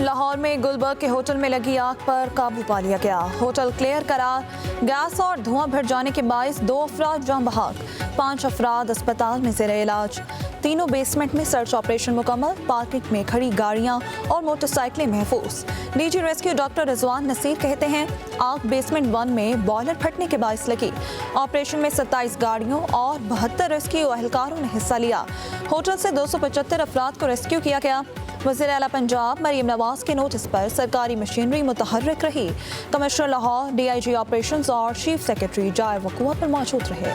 लाहौर में गुलबर्ग के होटल में लगी आग पर काबू पा लिया गया। होटल क्लियर करार, गैस और धुआं भर जाने के बायस 2 अफराद जान बहक, 5 अफराद अस्पताल में ज़ेर इलाज। तीनों बेसमेंट में सर्च ऑपरेशन मुकम्मल, पार्किंग में खड़ी गाड़ियां और मोटरसाइकिलें महफूज। DG rescue doctor Rizwan Naseer कहते हैं आग बेसमेंट 1 में बॉयलर फटने के बायस लगी। ऑपरेशन में 27 गाड़ियों और 72 रेस्क्यू एहलकारों ने हिस्सा लिया। होटल से 275 अफराद को रेस्क्यू किया गया। वज़ीर आला पंजाब मरीम नवाज के नोटिस पर सरकारी मशीनरी मुतहर्रिक रही। कमिश्नर लाहौर, DIG ऑपरेशंस और चीफ सेक्रेटरी जाए वक़ूआ पर मौजूद रहे।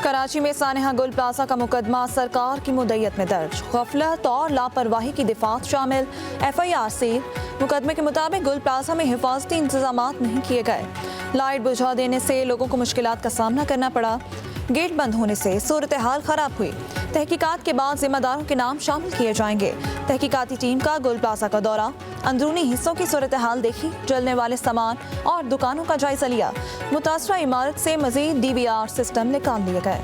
कराची में सानेहा गुल प्लाजा का मुकदमा सरकार की मुद्दत में दर्ज। गफलत और लापरवाही की दिफात शामिल, FIR सील। मुकदमे के मुताबिक गुल प्लाजा में हिफाजती इंतजामात नहीं किए गए। लाइट बुझा देने से लोगों को मुश्किलात का सामना करना पड़ा। गेट बंद होने से सूरत हाल खराब हुई। तहकीकात के बाद जिम्मेदारों के नाम शामिल किए जाएंगे। तहकीकाती टीम का गुल प्लाजा का दौरा, अंदरूनी हिस्सों की सूरत हाल देखी, जलने वाले सामान और दुकानों का जायजा लिया। मुतासरा इमारत से मजीद DVR सिस्टम निकाल लिए गए।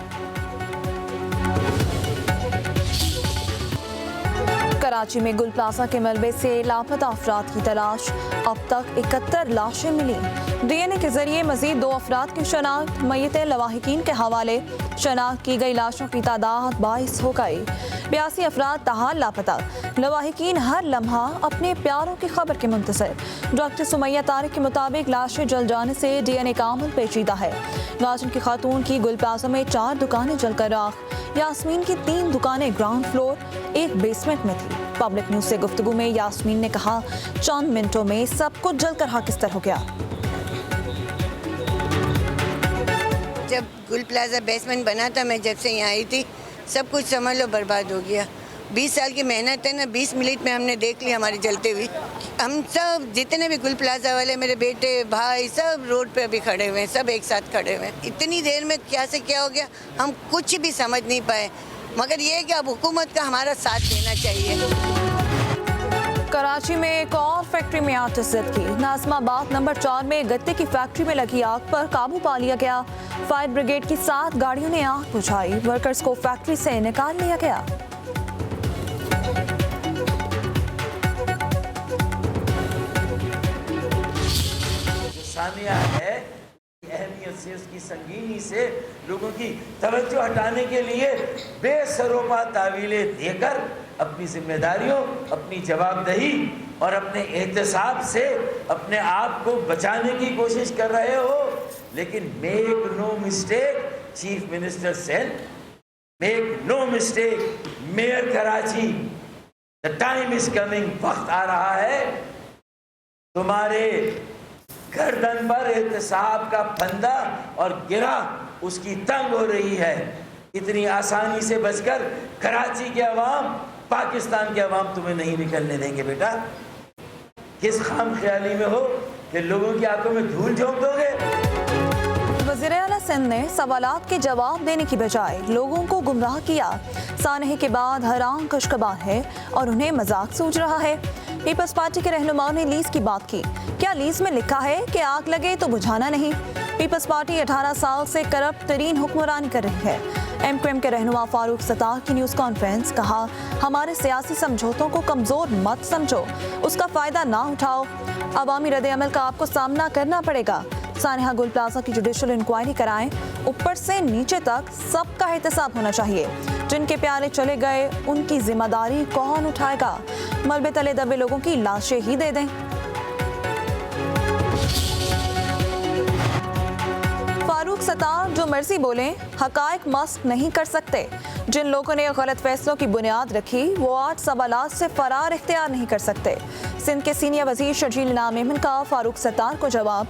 कराची में गुल प्लाजा के मलबे से लापता अफराद की तलाश, अब तक 71 लाशें मिली। DNA के जरिए मजीद 2 अफराद की शनाख्त, मय्यत लवाहिकीन के हवाले। शनाख्त की गई लाशों की तादाद 22 हो गई। 82 अफराद ताहाल लापता। लवाहिकीन हर लम्हा अपने प्यारों की खबर के मुंतज़िर। डॉक्टर सुमैया तारिक के मुताबिक लाशें जल जाने से DNA का अमल पेचीदा है। गाजन की खातून की गुल प्लाजा में 4 दुकानें जलकर राख। यास्मीन की 3 दुकानें ग्राउंड फ्लोर, 1 बेसमेंट में थी। पब्लिक न्यूज से गुफ्तगू में यास्मीन ने कहा, चंद मिनटों में सब कुछ जलकर खाकिस्तर हो गया। जब गुल प्लाजा बेसमेंट बना था, मैं जब से यहाँ आई थी, सब कुछ समझ लो बर्बाद हो गया। 20 साल की मेहनत है ना, 20 मिनट में हमने देख ली हमारी जलते हुई। हम सब जितने भी गुल प्लाजा वाले, मेरे बेटे भाई, सब रोड पे अभी खड़े हुए हैं, सब एक साथ खड़े हुए हैं। इतनी देर में क्या से क्या हो गया हम कुछ भी समझ नहीं पाए, मगर ये है कि अब हुकूमत का हमारा साथ देना चाहिए। कराची में एक और फैक्ट्री में आग तस्दीक की। नाज़िमाबाद नंबर 4 में गत्ते की फैक्ट्री में लगी आग पर काबू पा लिया गया। फायर ब्रिगेड की 7 गाड़ियों ने आग बुझाई। वर्कर्स को फैक्ट्री से निकाल लिया गया। सानिया है, अहमियत से, उसकी संगीनी से लोगों की तवज्जो हटाने के लिए बेसरोपा तावीलें देकर अपनी जिम्मेदारियों, अपनी जवाबदेही और अपने एहतसाब से अपने आप को बचाने की कोशिश कर रहे हो। लेकिन make no mistake, chief minister said, make no mistake, mayor Karachi, the time is coming, वक्त आ रहा है तुम्हारे गर्दन पर एहतसाब का फंदा और गिरा उसकी तंग हो रही है। इतनी आसानी से बचकर कराची के अवाम, पाकिस्तान के अवाम तुम्हें नहीं निकलने देंगे बेटा। किस खाम ख्याली में हो कि लोगों की आंखों में धूल झोंक दोगे। वज़ीर आला सिंध ने सवालात के जवाब देने की बजाय लोगों को गुमराह किया। सानहे के बाद हराम कशकबार है और उन्हें मजाक सूझ रहा है। पीपल्स पार्टी के रहनुमाओं ने लीज की बात की। क्या लीज में लिखा है कि आग लगे तो बुझाना नहीं? पीपल्स पार्टी 18 साल से करप्ट तरीन हुक्मरानी कर रही है। MQM के रहनुमा फारूक सत्तार की न्यूज़ कॉन्फ्रेंस, कहा हमारे सियासी समझौतों को कमज़ोर मत समझो, उसका फ़ायदा ना उठाओ। अवामी रद्द-ए-अमल का आपको सामना करना पड़ेगा। सानेहा गुल प्लाजा की जुडिशल इंक्वायरी कराएं, ऊपर से नीचे तक सबका एहतसाब होना चाहिए। जिनके प्यारे चले गए उनकी जिम्मेदारी कौन उठाएगा? मलबे तले दबे लोगों की लाशें ही दे दें। फारूक सत्तार जो मर्जी बोलें, हकायक मस्क नहीं कर सकते। जिन लोगों ने गलत फैसलों की बुनियाद रखी वो आज सवालात से फरार इख्तियार नहीं कर सकते। सिंध के सीनियर वजीर शर्जील इनाम मेमन का फारूक सत्तार को जवाब,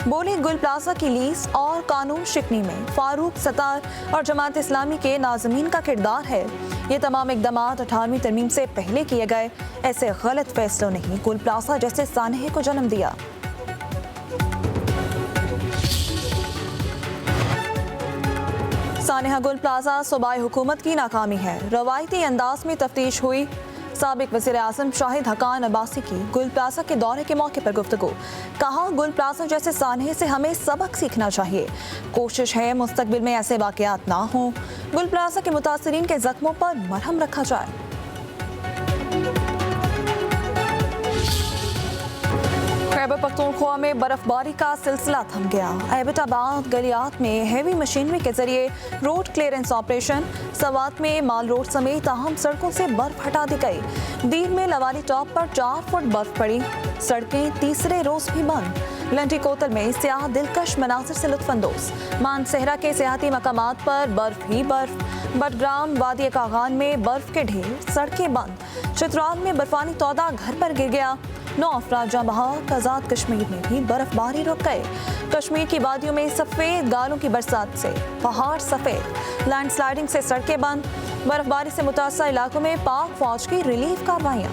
बोले गुल प्लाजा की लीज और कानून शिकनी में फारूक सत्तार और जमात इस्लामी के नाज़मीन का किरदार है। ये तमाम इकदाम 18वीं तरमीम से पहले किए गए। ऐसे गलत फैसलों ने ही गुल प्लाजा जैसे सानहे को जन्म दिया। सानेहा गुल प्लाजा सूबाई हुकूमत की नाकामी है। रवायती अंदाज में तफ्तीश हुई, साबिक वज़ीर आज़म शाहिद हकान अब्बासी की गुल प्लाजा के दौरे के मौके पर गुफ्तगू। कहा, गुल प्लाजा जैसे सानहे से हमें सबक सीखना चाहिए। कोशिश है मुस्तकबिल में ऐसे वाक़यात ना हों। गुल प्लाजा के मुतासिरीन के जख्मों पर मरहम रखा जाए। खैबर पख्तूनख्वा में बर्फबारी का सिलसिला थम गया। एबटाबाद गलियात में हेवी मशीनरी के जरिए रोड क्लियरेंस ऑपरेशन। सवात में माल रोड समेत अहम सड़कों से बर्फ हटा दी गई। दीर में लवाली टॉप पर 4 फुट बर्फ पड़ी। सड़कें तीसरे रोज भी बंद। लंटी कोतल में सियाह दिलकश मनाजिर से लुत्फानंदोज। मानसहरा के सियाहती मकामात पर बर्फ ही बर्फ। बडग्राम वादी कागान में बर्फ के ढेर, सड़कें बंद। चित्राल में बर्फानी तौदा घर पर गिर गया। 9 अफराद जाँ बहक। आज़ाद कश्मीर में भी बर्फबारी रुक गए। कश्मीर की वादियों में सफ़ेद गालों की बरसात से पहाड़ सफ़ेद। लैंडस्लाइडिंग से सड़कें बंद। बर्फबारी से मुतासर इलाकों में पाक फौज की रिलीफ कार्रवाइयाँ।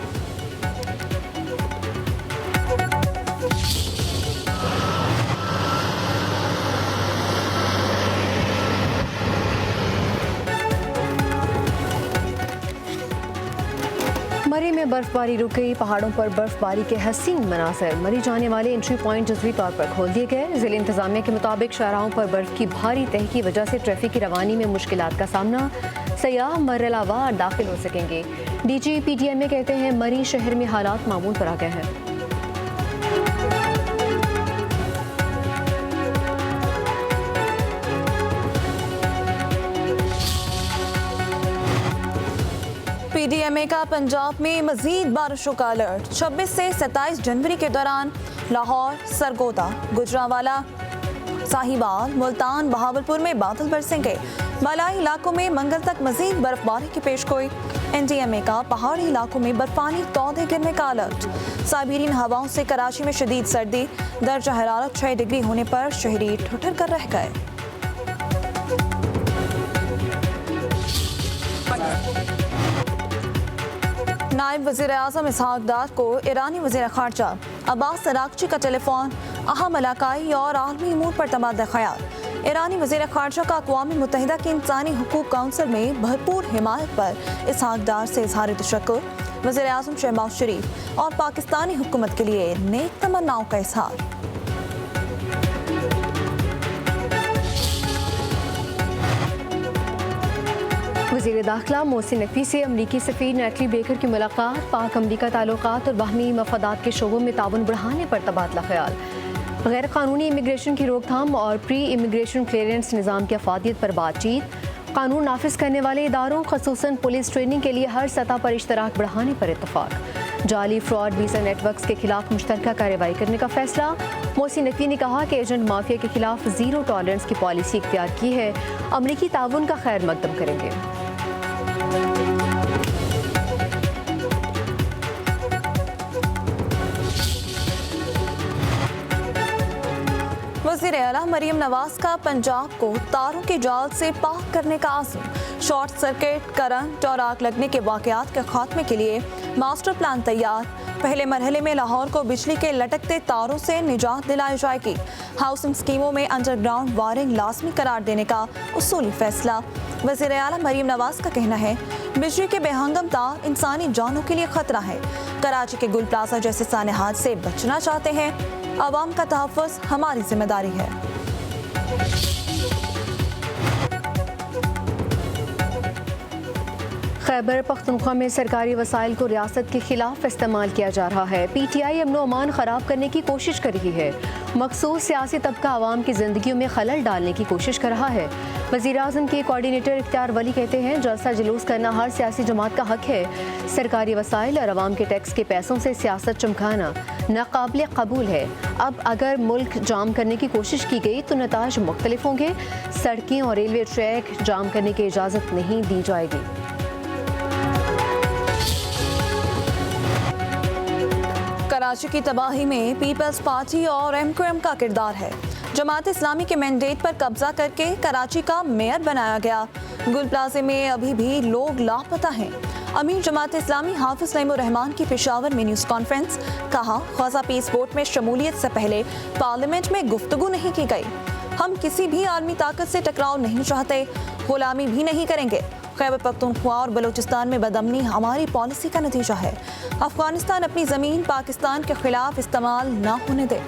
मरी में बर्फबारी रुक गई। पहाड़ों पर बर्फबारी के हसीन मनासर। मरी जाने वाले एंट्री पॉइंट जज़वी तौर पर खोल दिए गए। ज़िला इंतजामिया के मुताबिक शाहराहों पर बर्फ की भारी तह की वजह से ट्रैफिक की रवानी में मुश्किलात का सामना। सयाह मरहलावार दाखिल हो सकेंगे। DG PTMA कहते हैं मरी शहर में हालात मामूल पर आ गए हैं। PDMA का पंजाब में मजीद बारिशों का अलर्ट। 26 से 27 जनवरी के दौरान लाहौर, सरगोदा, गुजरांवाला, साहिवाल, मुल्तान, बहावलपुर में बादल बरसेंगे। मलाई इलाकों में मंगल तक मजीद बर्फबारी की पेशगोई। NDMA का पहाड़ी इलाकों में बर्फानी तौदे गिरने का अलर्ट। साइबेरियन हवाओं से कराची में शदीद सर्दी। दर्जा हरारत 6 डिग्री होने पर शहरी ठिठुर कर रह गए। नायब वज़ीर आज़म इसहाक डार को ईरानी वज़ीर ख़ारजा अब्बास अरागची का टेलीफोन। अहम इलाकाई और आलमी अमूर पर तबादला ख़याल। ईरानी वज़ीर ख़ारजा का अक़वाम मुत्तहिदा की इंसानी हुकूक काउंसिल में भरपूर हिमायत पर इसहाक डार से इज़हार तशक्कुर। वज़ीर आज़म शहबाज शरीफ और पाकिस्तानी हुकूमत के लिए नेक तमन्नाओं का इज़हार। वज़ीर दाखिला मोहसिन नकवी से अमरीकी सफ़ीर नेटली बेकर की मुलाकात। पाक अमरीका ताल्लुकात और बाहमी मफादात के शोबों में ताउन बढ़ाने पर तबादला ख्याल। गैर कानूनी इमिग्रेशन की रोकथाम और प्री इमिग्रेशन क्लियरेंस निज़ाम की अफादियत पर बातचीत। कानून नाफिज करने वाले इदारों खसूसन पुलिस ट्रेनिंग के लिए हर सतह पर इश्तराक बढ़ाने पर इत्तफाक। जाली फ्रॉड वीज़ा नेटवर्क्स के खिलाफ मुश्तरका कार्रवाई करने का फैसला। मोहसिन नकवी ने कहा कि एजेंट माफिया के खिलाफ ज़ीरो टॉलरेंस की पॉलिसी इख्तियार की है। अमरीकी ताउन का खैर मकदम करेंगे। वज़ीर आला मरीम नवाज का पंजाब को तारों के जाल से पाक करने का आज़म। शॉर्ट सर्किट, करंट और आग लगने के वाक़यात के खात्मे के लिए मास्टर प्लान तैयार। पहले मरहले में लाहौर को बिजली के लटकते तारों से निजात दिलाई जाएगी। हाउसिंग स्कीमों में अंडरग्राउंड वायरिंग लाजमी करार देने का उसूली फैसला। वज़ीर आला मरीम नवाज का कहना है बिजली के बेहंगम तार इंसानी जानों के लिए खतरा है। कराची के गुल प्लाजा जैसे सानहात से बचना चाहते हैं। आवाम का तहफ़्फ़ुज़ हमारी जिम्मेदारी है। खैबर पख्तूनख्वा में सरकारी वसाइल को रियासत के खिलाफ इस्तेमाल किया जा रहा है। PTI अमन अमान ख़राब करने की कोशिश कर रही है। मखसूस सियासी तबका आवाम की ज़िंदगियों में खलल डालने की कोशिश कर रहा है। वज़ीर आज़म के कोऑर्डिनेटर इख्तियार वली कहते हैं जलसा जुलूस करना हर सियासी जमात का हक है। सरकारी वसाइल और आवाम के टैक्स के पैसों से सियासत चमकाना नाकाबिल कबूल है। अब अगर मुल्क जाम करने की कोशिश की गई तो नताज मुख्तलिफ होंगे। सड़कें और रेलवे ट्रैक जाम करने की इजाज़त नहीं दी जाएगी। कराची की तबाही में पीपल्स पार्टी और MQM का किरदार है। जमात इस्लामी के मैंडेट पर कब्जा करके कराची का मेयर बनाया गया। गुल प्लाजे में अभी भी लोग लापता हैं। अमीर जमात इस्लामी हाफिज नईमुर रहमान की पेशावर में न्यूज़ कॉन्फ्रेंस। कहा, ख्वाजा पीस बोट में शमूलियत से पहले पार्लियामेंट में गुफ्तगू नहीं की गई। हम किसी भी आलमी ताकत से टकराव नहीं चाहते, गुलामी भी नहीं करेंगे। खैबर पख्तूनख्वा और बलूचिस्तान में बदअमनी हमारी पॉलिसी का नतीजा है। अफगानिस्तान अपनी ज़मीन पाकिस्तान के खिलाफ इस्तेमाल न होने दे।